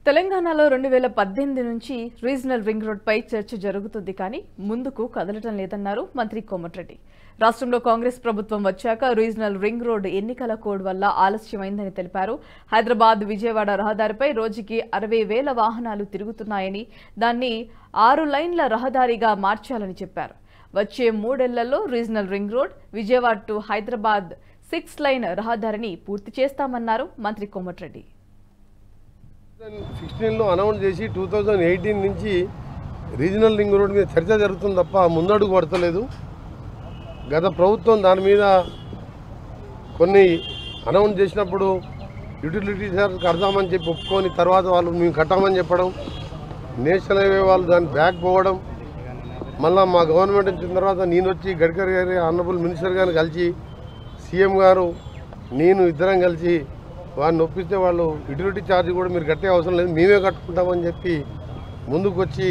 తెలంగాణలో 2018 నుంచి regional ring road పై చర్చ జరుగుతుంది కానీ ముందుకు కదలటం లేదన్నారు మంత్రి కోమటిరెడ్డి. రాష్ట్రంలో కాంగ్రెస్ ప్రభుత్వం వచ్చాక రీజనల్ రింగ్ రోడ్ ఎన్నికల కోడ్ వల్ల ఆలస్యమైందని తెలిపారు. హైదరాబాద్ విజయవాడ రహదారిపై రోజుకి 60,000 వాహనాలు తిరుగుతున్నాయని దాన్ని 6 లైన్ల రహదారిగా మార్చాలని చెప్పారు. వచ్చే 3 ఏళ్లలో regional ring road Vijayawada to Hyderabad 6 line రహదారిని పూర్తి చేస్తామన్నారు మంత్రి కోమటిరెడ్డి. 2016లో అనౌన్స్ చేసి 2018 నుంచి రీజనల్ రింగ్ రోడ్ మీద చర్చ జరుగుతుంది తప్ప ముందడుగు పడతలేదు. గత ప్రభుత్వం దాని మీద కొన్ని అనౌన్స్ చేసినప్పుడు యూటిలిటీ చార్జ్ కడదామని చెప్పి ఒప్పుకొని తర్వాత వాళ్ళు మేము కట్టామని చెప్పడం, నేషనల్ హైవే వాళ్ళు దాన్ని బ్యాక్ పోవడం, మళ్ళీ మా గవర్నమెంట్ వచ్చిన తర్వాత నేను వచ్చి గడ్కరీ గారి ఆనరబుల్ మినిస్టర్ గారిని కలిసి సీఎం గారు నేను ఇద్దరం కలిసి వారిని ఒప్పిస్తే వాళ్ళు యూటిలిటీ ఛార్జ్ కూడా మీరు కట్టే అవసరం లేదు, మేమే కట్టుకుంటామని చెప్పి ముందుకు వచ్చి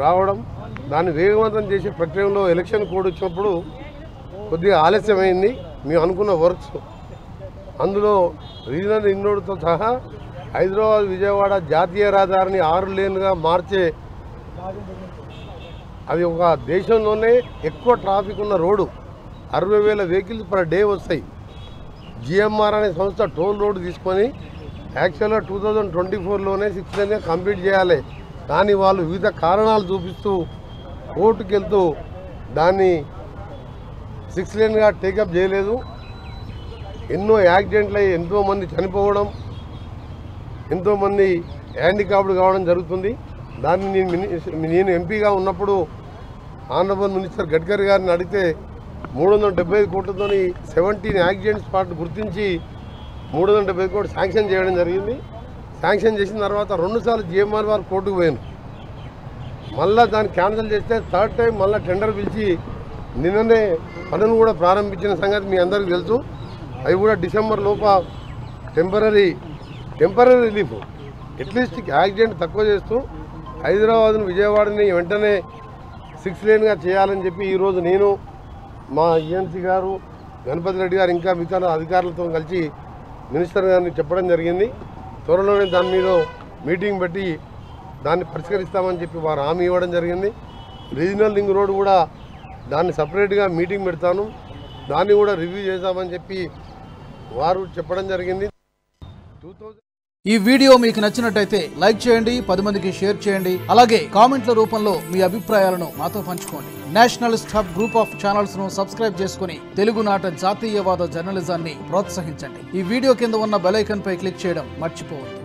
రావడం, దాన్ని వేగవంతం చేసే ప్రక్రియలో ఎలక్షన్ కోడ్ వచ్చినప్పుడు కొద్దిగా ఆలస్యమైంది. మేము అనుకున్న వర్క్స్ అందులో రీజనల్ రింగ్ రోడ్తో సహా హైదరాబాద్ విజయవాడ జాతీయ రహదారిని 6 లేన్లుగా మార్చే, అది ఒక దేశంలోనే ఎక్కువ ట్రాఫిక్ ఉన్న రోడ్డు, 60,000 వెహికల్స్ పర్ డే వస్తాయి. జిఎంఆర్ అనే సంస్థ టోల్ రోడ్ తీసుకొని యాక్చువల్గా 2024లోనే 6 లేన్గా కంప్లీట్ చేయాలి. కానీ వాళ్ళు వివిధ కారణాలు చూపిస్తూ కోర్టుకు వెళ్తూ దాన్ని 6 లేన్గా టేకప్ చేయలేదు. ఎన్నో యాక్సిడెంట్లు అయ్యి ఎంతోమంది చనిపోవడం, ఎంతోమంది హ్యాండిక్యాప్డ్ కావడం జరుగుతుంది. దాన్ని నేను ఎంపీగా ఉన్నప్పుడు ఆనరబుల్ మినిస్టర్ గడ్కరీ గారిని అడిగితే 375 కోట్లతో 17 యాక్సిడెంట్ స్పాట్ గుర్తించి 375 కోట్లు శాంక్షన్ చేయడం జరిగింది. శాంక్షన్ చేసిన తర్వాత 2 సార్లు జిఎంఆర్ వారు కోర్టుకు పోయాను. మళ్ళీ దాన్ని క్యాన్సిల్ చేస్తే 3rd టైం మళ్ళీ టెండర్ పిలిచి నిన్ననే పనులు కూడా ప్రారంభించిన సంగతి మీ అందరికీ తెలుసు. అవి కూడా డిసెంబర్ లోప టెంపరీ రిలీఫ్ అట్లీస్ట్ యాక్సిడెంట్ తక్కువ చేస్తూ హైదరాబాద్ను విజయవాడని వెంటనే 6 లేన్గా చేయాలని చెప్పి ఈరోజు నేను మా ఈఎన్సీ గారు గణపతి రెడ్డి గారు ఇంకా మిగతా అధికారులతో కలిసి మినిస్టర్ గారిని చెప్పడం జరిగింది. త్వరలోనే దాని మీద మీటింగ్ పెట్టి దాన్ని పరిష్కరిస్తామని చెప్పి వారు హామీ ఇవ్వడం జరిగింది. రీజనల్ రింగ్ రోడ్ కూడా దాన్ని సపరేట్గా మీటింగ్ పెడతాను, దాన్ని కూడా రివ్యూ చేస్తామని చెప్పి వారు చెప్పడం జరిగింది. ఈ వీడియో మీకు నచ్చినట్టయితే లైక్ చేయండి, 10 మందికి షేర్ చేయండి. అలాగే కామెంట్ల రూపంలో మీ అభిప్రాయాలను మాతో పంచుకోండి. Nationalist hub group of channels ను సబ్స్క్రైబ్ చేసుకుని తెలుగునాట జాతీయవాద జర్నలిజాన్ని ప్రోత్సహించండి. ఈ వీడియో కింద ఉన్న బెల్ ఐకాన్ పై క్లిక్ చేయడం మర్చిపోవద్దు.